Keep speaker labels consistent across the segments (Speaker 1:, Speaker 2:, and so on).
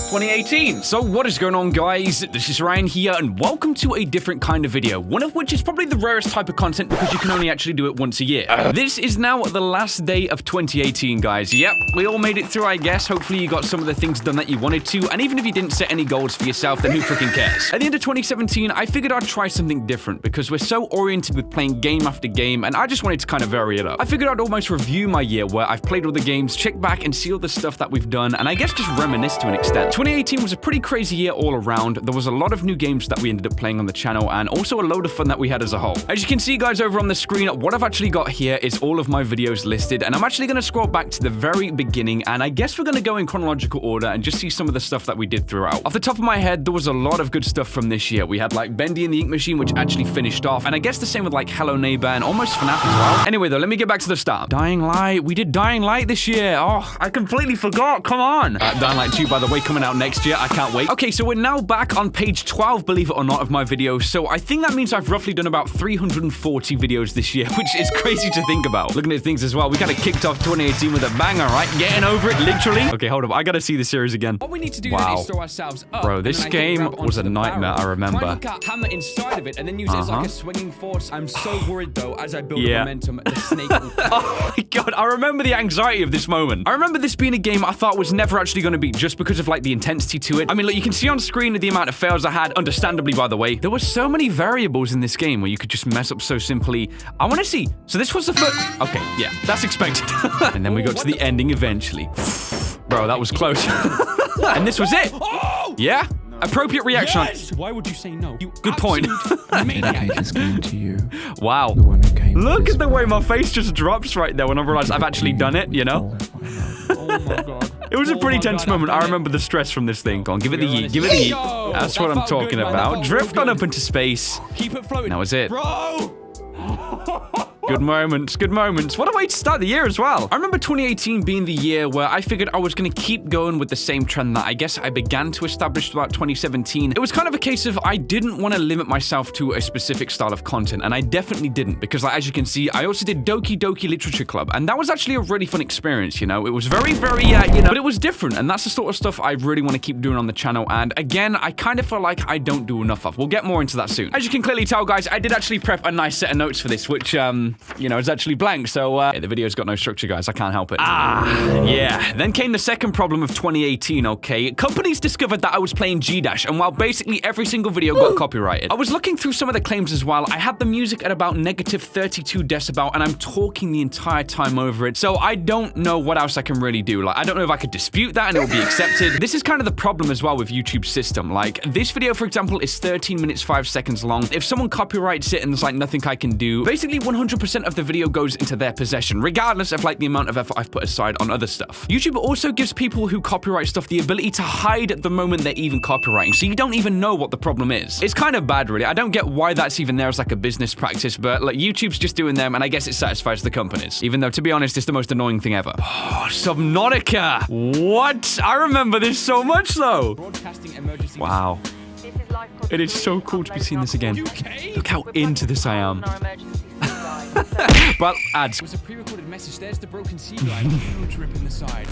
Speaker 1: 2018. So what is going on, guys? This is Ryan here, and welcome to a different kind of video, one of which is probably the rarest type of content because you can only actually do it once a year. This is now the last day of 2018, guys. Yep, we all made it through, I guess. Hopefully you got some of the things done that you wanted to, and even if you didn't set any goals for yourself, then who freaking cares? At the end of 2017, I figured I'd try something different because we're so oriented with playing game after game, and I just wanted to kind of vary it up. I figured I'd almost review my year where I've played all the games, check back and see all the stuff that we've done, and I guess just reminisce to an extent. 2018 was a pretty crazy year all around. There was a lot of new games that we ended up playing on the channel, and also a load of fun that we had as a whole. As you can see, guys, over on the screen, what I've actually got here is all of my videos listed, and I'm actually going to scroll back to the very beginning, and I guess we're going to go in chronological order and just see some of the stuff that we did throughout. Off the top of my head, there was a lot of good stuff from this year. We had like Bendy and the Ink Machine, which actually finished off, and I guess the same with like Hello Neighbor and almost FNAF as well. Anyway, though, let me get back to the start. Dying Light. We did Dying Light this year. Oh, I completely forgot. Come on. Dying Light 2, by the way, coming out next year. I can't wait. Okay, so we're now back on page 12, believe it or not, of my videos. So I think that means I've roughly done about 340 videos this year, which is crazy to think about. Looking at things as well, we kind of kicked off 2018 with a banger, right? Getting over it, literally. Okay, hold up. I gotta see the series again.
Speaker 2: What we need to do
Speaker 1: wow.
Speaker 2: is throw ourselves up.
Speaker 1: Bro, this game was a nightmare, I remember.
Speaker 2: Try and get a hammer inside of it and then use it as like a swinging force. I'm so worried, though, as I build momentum, the snake will...
Speaker 1: Oh my god, I remember the anxiety of this moment. I remember this being a game I thought was never actually going to beat just because of like the intensity to it. I mean, look, you can see on screen the amount of fails I had, understandably, by the way. There were so many variables in this game where you could just mess up so simply. I want to see. So this was the first... Okay, yeah, that's expected. And then we got to the ending eventually. Bro, that was close. And this was it. Yeah? Appropriate reaction.
Speaker 2: Yes! Why would you say no? You
Speaker 1: good point.
Speaker 3: Dedicate this game to you.
Speaker 1: Wow.
Speaker 3: The one who came
Speaker 1: Look at the way my face just drops right there when I realize I've actually done it, you know?
Speaker 2: Oh my god.
Speaker 1: It was a pretty tense moment. I remember the stress from this thing. Go on, give it the yeet. Give it the yeet. That's what I'm talking about. Drift on up into space.
Speaker 2: Keep it floating.
Speaker 1: That was it.
Speaker 2: Bro!
Speaker 1: Good moments, good moments. What a way to start the year as well. I remember 2018 being the year where I figured I was going to keep going with the same trend that I guess I began to establish throughout 2017. It was kind of a case of I didn't want to limit myself to a specific style of content, and I definitely didn't, because like, as you can see, I also did Doki Doki Literature Club, and that was actually a really fun experience, you know? It was very, you know, but it was different, and that's the sort of stuff I really want to keep doing on the channel, and again, I kind of feel like I don't do enough of. We'll get more into that soon. As you can clearly tell, guys, I did actually prep a nice set of notes for this, which, you know, is actually blank, so the video's got no structure, guys. I can't help it. Yeah. Then came the second problem of 2018, okay? Companies discovered that I was playing G-Dash, and while basically every single video got copyrighted, I was looking through some of the claims as well. I had the music at about negative 32 decibel, and I'm talking the entire time over it, so I don't know what else I can really do. Like, I don't know if I could dispute that and it will be accepted. This is kind of the problem as well with YouTube's system. Like, this video, for example, is 13 minutes 5 seconds long. If someone copyrights it and there's like nothing I can do, basically 100% of the video goes into their possession, regardless of like the amount of effort I've put aside on other stuff. YouTube also gives people who copyright stuff the ability to hide the moment they're even copywriting, so you don't even know what the problem is. It's kind of bad, really. I don't get why that's even there as like a business practice, but like YouTube's just doing them, and I guess it satisfies the companies. Even though, to be honest, it's the most annoying thing ever. Oh, Subnautica! What? I remember this so much, though. Wow. It is so cool to be seeing this again. Look how into this I am. Well, ads.
Speaker 2: It was a pre-recorded message. There's the broken sea guy. Huge rip in the side.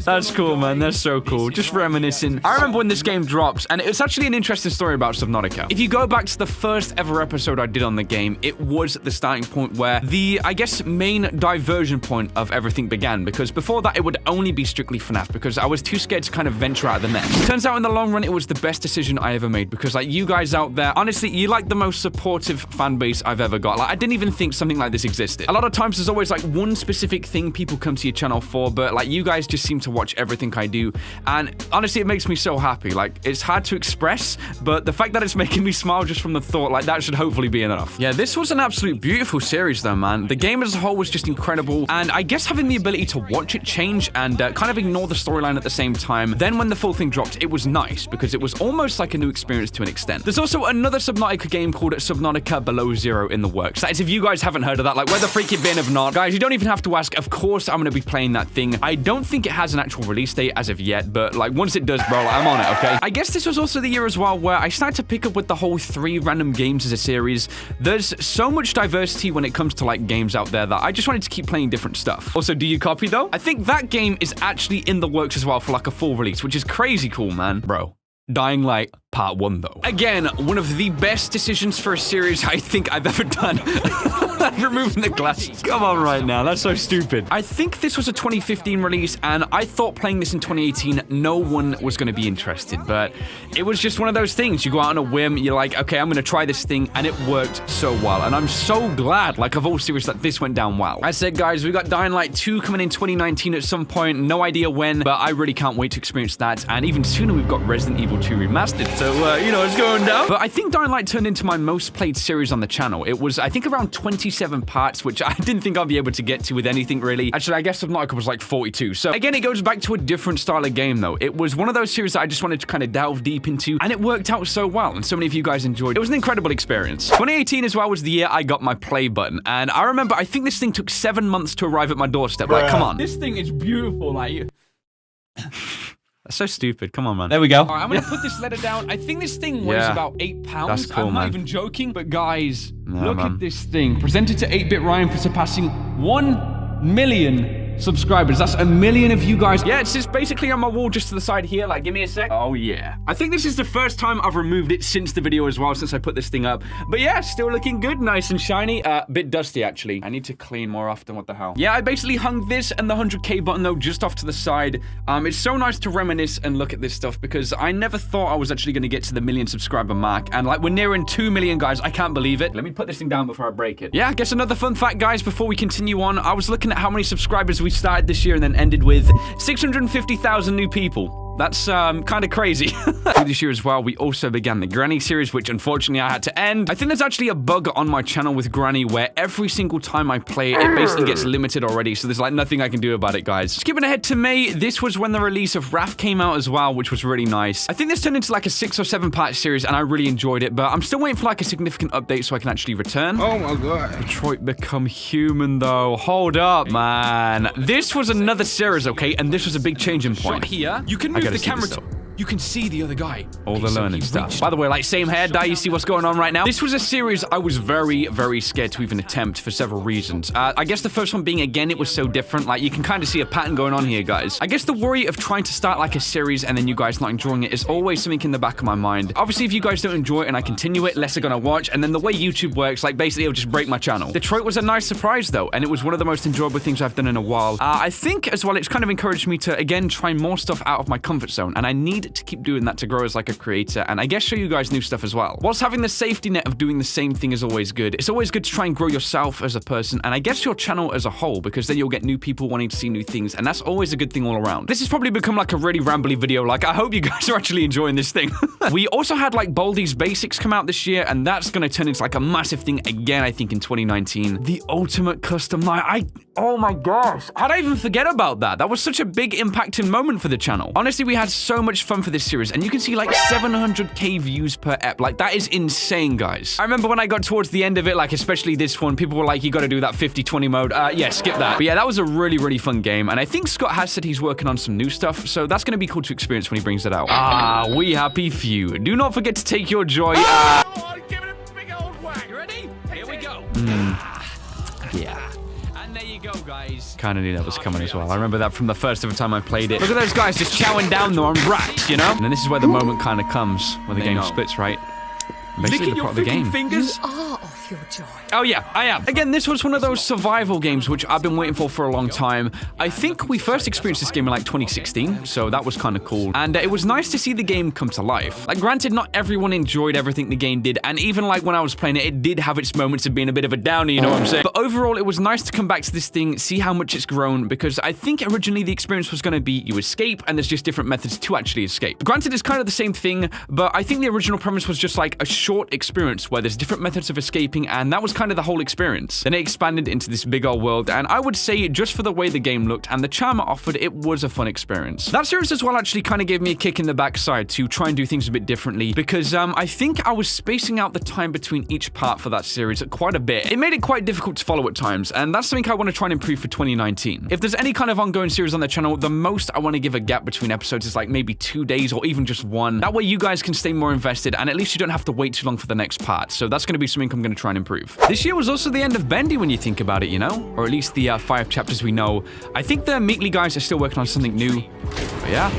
Speaker 1: That's cool, man. That's so cool. Just reminiscing. I remember when this game drops, and it's actually an interesting story about Subnautica. If you go back to the first ever episode I did on the game, it was the starting point where the, I guess, main diversion point of everything began, because before that, it would only be strictly FNAF, because I was too scared to kind of venture out of the nest. Turns out in the long run, it was the best decision I ever made, because like you guys out there, honestly, you're like the most supportive fan base I've ever got. Like, I didn't even think something like this existed. A lot of times there's always like one specific thing people come to your channel for, but like you guys just seem to watch everything I do, and honestly it makes me so happy. Like, it's hard to express, but the fact that it's making me smile just from the thought, like, that should hopefully be enough. Yeah, this was an absolute beautiful series though, man. The game as a whole was just incredible, and I guess having the ability to watch it change and kind of ignore the storyline at the same time, then when the full thing dropped, it was nice because it was almost like a new experience to an extent. There's also another Subnautica game called Subnautica Below Zero in the works. That is, if you guys haven't heard of that, Like, where the freak it been if not? Guys, you don't even have to ask. Of course, I'm going to be playing that thing. I don't think it has an actual release date as of yet, but like once it does, bro, I'm on it, okay? I guess this was also the year as well where I started to pick up with the whole 3 random games as a series. There's so much diversity when it comes to like games out there that I just wanted to keep playing different stuff. Also, do you copy though? I think that game is actually in the works as well for like a full release, which is crazy cool, man. Bro. Dying Light Part 1 though. Again, one of the best decisions for a series I think I've ever done. Removing the glasses. Come on right now, that's so stupid. I think this was a 2015 release, and I thought playing this in 2018, no one was going to be interested, but it was just one of those things. You go out on a whim, you're like, okay, I'm going to try this thing, and it worked so well, and I'm so glad, like, of all series that this went down well. I said, guys, we got Dying Light 2 coming in 2019 at some point, no idea when, but I really can't wait to experience that, and even sooner we've got Resident Evil 2 Remastered, so, you know, it's going down. But I think Dying Light turned into my most played series on the channel. It was, I think, around 27 parts, which I didn't think I'd be able to get to with anything really. Actually, I guess Subnautica was like 42. So again, it goes back to a different style of game though. It was one of those series that I just wanted to kind of delve deep into, and it worked out so well, and so many of you guys enjoyed it. It was an incredible experience. 2018 as well was the year I got my play button, and I remember, I think this thing took 7 months to arrive at my doorstep. Like, come on.
Speaker 2: This thing is beautiful, like...
Speaker 1: That's so stupid. Come on, man.
Speaker 2: There we go. All right, I'm gonna put this letter down. I think this thing weighs about 8 pounds.
Speaker 1: That's cool,
Speaker 2: I'm not
Speaker 1: man.
Speaker 2: even joking, but guys, look
Speaker 1: man.
Speaker 2: at this thing. Presented to 8bitryan for surpassing 1 million subscribers. That's 1 million of you guys.
Speaker 1: Yeah, it's just basically on my wall just to the side here. Like, give me a sec. Oh, yeah. I think this is the first time I've removed it since the video as well, since I put this thing up. But yeah, still looking good, nice and shiny. Bit dusty, actually. I need to clean more often. What the hell? Yeah, I basically hung this and the 100K button, though, just off to the side. It's so nice to reminisce and look at this stuff because I never thought I was actually going to get to the 1 million subscriber mark. And like, we're nearing 2 million, guys. I can't believe it. Let me put this thing down before I break it. Yeah, I guess another fun fact, guys, before we continue on. I was looking at how many subscribers we started this year and then ended with 650,000 new people. That's kind of crazy. Through this year as well, we also began the Granny series, which unfortunately I had to end. I think there's actually a bug on my channel with Granny where every single time I play it, it basically gets limited already. So there's like nothing I can do about it, guys. Skipping ahead to May, this was when the release of Wrath came out as well, which was really nice. I think this turned into like a 6 or 7 part series and I really enjoyed it, but I'm still waiting for like a significant update so I can actually return.
Speaker 2: Oh my god.
Speaker 1: Detroit Become Human though. Hold up, man. This was another series, okay? And this was a big changing point.
Speaker 2: Shot here, you can move the camera to... You can see the other guy.
Speaker 1: All the learning stuff. By the way, like, same hair dye, you see what's going on right now? This was a series I was very, very scared to even attempt for several reasons. I guess the first one being, again, it was so different. Like, you can kind of see a pattern going on here, guys. I guess the worry of trying to start, like, a series and then you guys not enjoying it is always something in the back of my mind. Obviously, if you guys don't enjoy it and I continue it, less are gonna watch. And then the way YouTube works, like, basically, it'll just break my channel. Detroit was a nice surprise, though, and it was one of the most enjoyable things I've done in a while. I think, as well, it's kind of encouraged me to, again, try more stuff out of my comfort zone, and I need to keep doing that to grow as like a creator and I guess show you guys new stuff as well. Whilst having the safety net of doing the same thing is always good, it's always good to try and grow yourself as a person and I guess your channel as a whole because then you'll get new people wanting to see new things and that's always a good thing all around. This has probably become like a really rambly video, like I hope you guys are actually enjoying this thing. We also had like Baldi's Basics come out this year and that's gonna turn into like a massive thing again I think in 2019. The ultimate custom night, oh my gosh, how'd I even forget about that? That was such a big impacting moment for the channel. Honestly, we had so much fun for this series and you can see like 700k views per ep. Like that is insane, guys. I remember when I got towards the end of it, like especially this one, people were like, you got to do that 50-20 mode. Yeah, skip that. But yeah, that was a really, really fun game. And I think Scott has said he's working on some new stuff. So that's going to be cool to experience when he brings it out. We happy few. Do not forget to take your joy.
Speaker 2: Give it a big old whack. You ready? Here we go.
Speaker 1: Yeah.
Speaker 2: There you go, guys.
Speaker 1: Kind of knew that was coming as well. I remember that from the first ever time I played it. Look at those guys just chowing down though on rats, you know? And then this is where the moment kind of comes, where the game splits, right? Basically the part of the game.
Speaker 2: Fingers.
Speaker 4: You are off your joy.
Speaker 1: Oh yeah, I am. Again, this was one of those survival games which I've been waiting for a long time. I think we first experienced this game in like 2016, so that was kind of cool. And it was nice to see the game come to life. Like granted, not everyone enjoyed everything the game did, and even like when I was playing it, it did have its moments of being a bit of a downer, you know what I'm saying? But overall, it was nice to come back to this thing, see how much it's grown, because I think originally the experience was going to be you escape, and there's just different methods to actually escape. Granted, it's kind of the same thing, but I think the original premise was just like a short experience where there's different methods of escaping sleeping, and that was kind of the whole experience. Then it expanded into this big old world, and I would say just for the way the game looked and the charm it offered, it was a fun experience. That series as well actually kind of gave me a kick in the backside to try and do things a bit differently, because I think I was spacing out the time between each part for that series quite a bit. It made it quite difficult to follow at times, and that's something I want to try and improve for 2019. If there's any kind of ongoing series on the channel, the most I want to give a gap between episodes is like maybe 2 days or even just one. That way you guys can stay more invested, and at least you don't have to wait too long for the next part. So that's going to be something I'm going to try and improve. This year was also the end of Bendy when you think about it, you know? Or at least the 5 chapters we know. I think the Meekly guys are still working on something new. But yeah.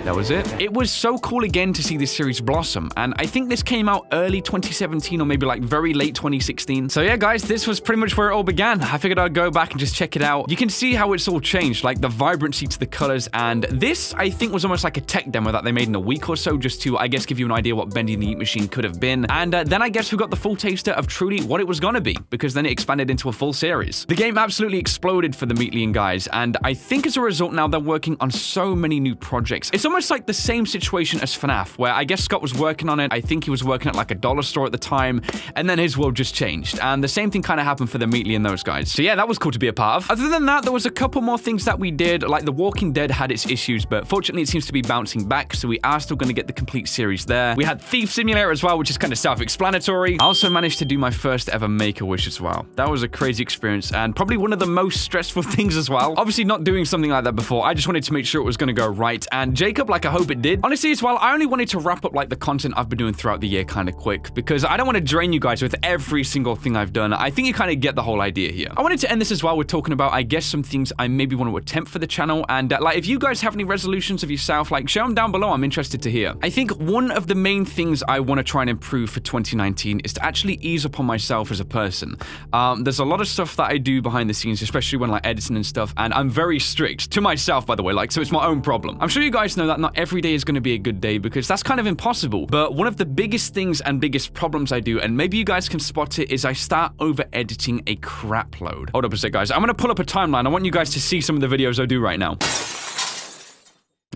Speaker 1: That was it. It was so cool again to see this series blossom, and I think this came out early 2017 or maybe like very late 2016. So yeah, guys, this was pretty much where it all began. I figured I'd go back and just check it out. You can see how it's all changed, like the vibrancy to the colors, and this, I think, was almost like a tech demo that they made in a week or so just to, I guess, give you an idea what Bendy and the Eat Machine could have been. And then I guess we got the full taster of truly what it was gonna be, because then it expanded into a full series. The game absolutely exploded for the Meekly guys, and I think as a result now they're working on so many new projects. It's almost like the same situation as FNAF, where I guess Scott was working on it. I think he was working at like a dollar store at the time, and then his world just changed. And the same thing kind of happened for the Meekly and those guys. So yeah, that was cool to be a part of. Other than that, there was a couple more things that we did, like The Walking Dead had its issues, but fortunately it seems to be bouncing back, so we are still going to get the complete series there. We had Thief Simulator as well, which is kind of self-explanatory. I also managed to do my first ever Make-A-Wish as well. That was a crazy experience, and probably one of the most stressful things as well. Obviously not doing something like that before, I just wanted to make sure it was going to go right, and Jacob, like, I hope it did. Honestly as well, I only wanted to wrap up like the content I've been doing throughout the year kind of quick, because I don't want to drain you guys with every single thing I've done. I think you kind of get the whole idea here. I wanted to end this as well with talking about, I guess, some things I maybe want to attempt for the channel, and like, if you guys have any resolutions of yourself, like, share them down below. I'm interested to hear. I think one of the main things I want to try and improve for 2019 is to actually ease up on myself as a person. There's a lot of stuff that I do behind the scenes, especially when like editing and stuff, and I'm very strict to myself, by the way, like, so it's my own problem. I'm sure you guys know that not every day is going to be a good day, because that's kind of impossible. But one of the biggest things and biggest problems I do, and maybe you guys can spot it, is I start over editing a crap load. Hold up a sec, guys. I'm going to pull up a timeline. I want you guys to see some of the videos I do right now.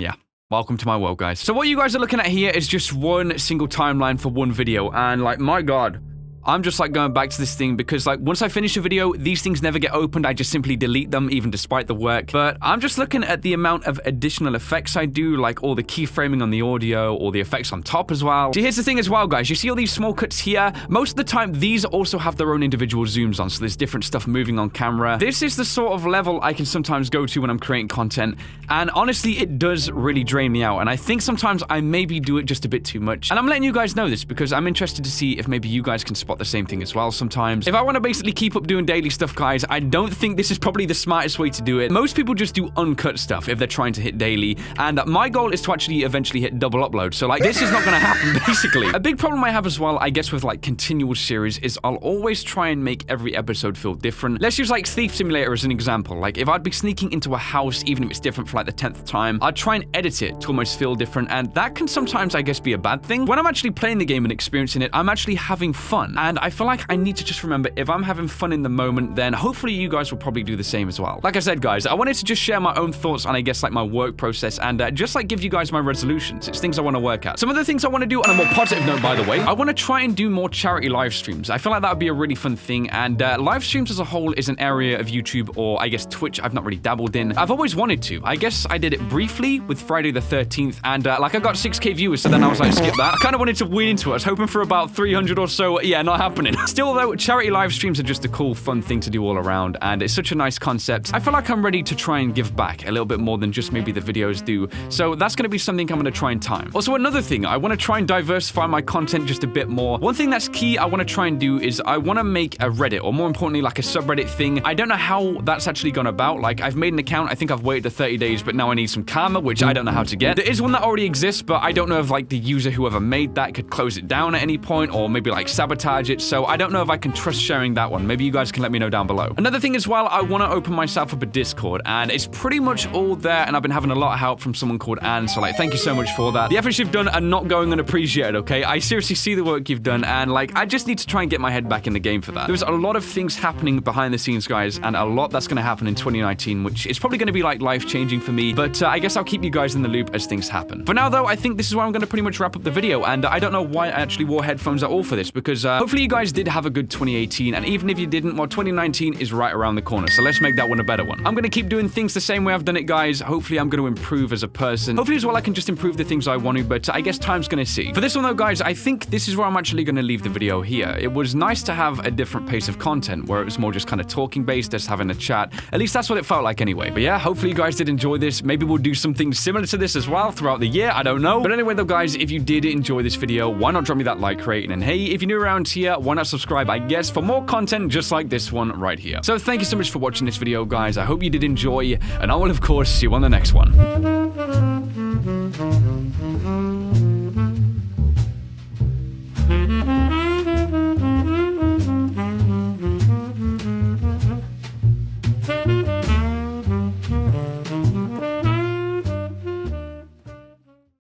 Speaker 1: Yeah. Welcome to my world, guys. So what you guys are looking at here is just one single timeline for one video, and like, my God, I'm just like going back to this thing because like once I finish a video, these things never get opened. I just simply delete them even despite the work. But I'm just looking at the amount of additional effects I do, like all the keyframing on the audio or the effects on top as well. See, here's the thing as well, guys. You see all these small cuts here? Most of the time, these also have their own individual zooms on, so there's different stuff moving on camera. This is the sort of level I can sometimes go to when I'm creating content. And honestly, it does really drain me out. And I think sometimes I maybe do it just a bit too much. And I'm letting you guys know this because I'm interested to see if maybe you guys can spot the same thing as well sometimes. If I want to basically keep up doing daily stuff, guys, I don't think this is probably the smartest way to do it. Most people just do uncut stuff if they're trying to hit daily, and my goal is to actually eventually hit double upload. So like, this is not going to happen, basically. A big problem I have as well, I guess, with like continual series is I'll always try and make every episode feel different. Let's use like Thief Simulator as an example. Like, if I'd be sneaking into a house, even if it's different for like the 10th time, I'd try and edit it to almost feel different, and that can sometimes, I guess, be a bad thing. When I'm actually playing the game and experiencing it, I'm actually having fun, and I feel like I need to just remember, if I'm having fun in the moment, then hopefully you guys will probably do the same as well. Like I said, guys, I wanted to just share my own thoughts on, I guess, like my work process, and just like give you guys my resolutions. It's things I want to work at. Some of the things I want to do on a more positive note, by the way, I want to try and do more charity live streams. I feel like that would be a really fun thing, and live streams as a whole is an area of YouTube, or I guess Twitch, I've not really dabbled in. I've always wanted to. I guess I did it briefly with Friday the 13th, and like I got 6K viewers, so then I was like, skip that. I kind of wanted to wean into it. I was hoping for about 300 or so. Yeah, not happening. Still though, charity live streams are just a cool, fun thing to do all around, and it's such a nice concept. I feel like I'm ready to try and give back a little bit more than just maybe the videos do, so that's going to be something I'm going to try and time. Also, another thing, I want to try and diversify my content just a bit more. One thing that's key I want to try and do is I want to make a Reddit, or more importantly, like a subreddit thing. I don't know how that's actually gone about. Like, I've made an account, I think I've waited the 30 days, but now I need some karma, which I don't know how to get. There is one that already exists, but I don't know if like the user whoever made that could close it down at any point, or maybe like sabotage it, so I don't know if I can trust sharing that one. Maybe you guys can let me know down below. Another thing as well, I want to open myself up a Discord, and it's pretty much all there, and I've been having a lot of help from someone called Anne, so like, thank you so much for that. The efforts you've done are not going unappreciated, okay? I seriously see the work you've done, and like, I just need to try and get my head back in the game for that. There's a lot of things happening behind the scenes, guys, and a lot that's going to happen in 2019, which is probably going to be like life-changing for me, but I guess I'll keep you guys in the loop as things happen. For now though, I think this is where I'm going to pretty much wrap up the video, and I don't know why I actually wore headphones at all for this, because hopefully hopefully you guys did have a good 2018, and even if you didn't, well, 2019 is right around the corner, so let's make that one a better one. I'm going to keep doing things the same way I've done it, guys. Hopefully I'm going to improve as a person. Hopefully as well I can just improve the things I want to, but I guess time's going to see. For this one though, guys, I think this is where I'm actually going to leave the video here. It was nice to have a different pace of content, where it was more just kind of talking based, just having a chat. At least that's what it felt like anyway. But yeah, hopefully you guys did enjoy this. Maybe we'll do something similar to this as well throughout the year. I don't know. But anyway though, guys, if you did enjoy this video, why not drop me that like rating? And hey, if you're new around here, why not subscribe, I guess, for more content just like this one right here. So thank you so much for watching this video, guys. I hope you did enjoy, and I will of course see you on the next one.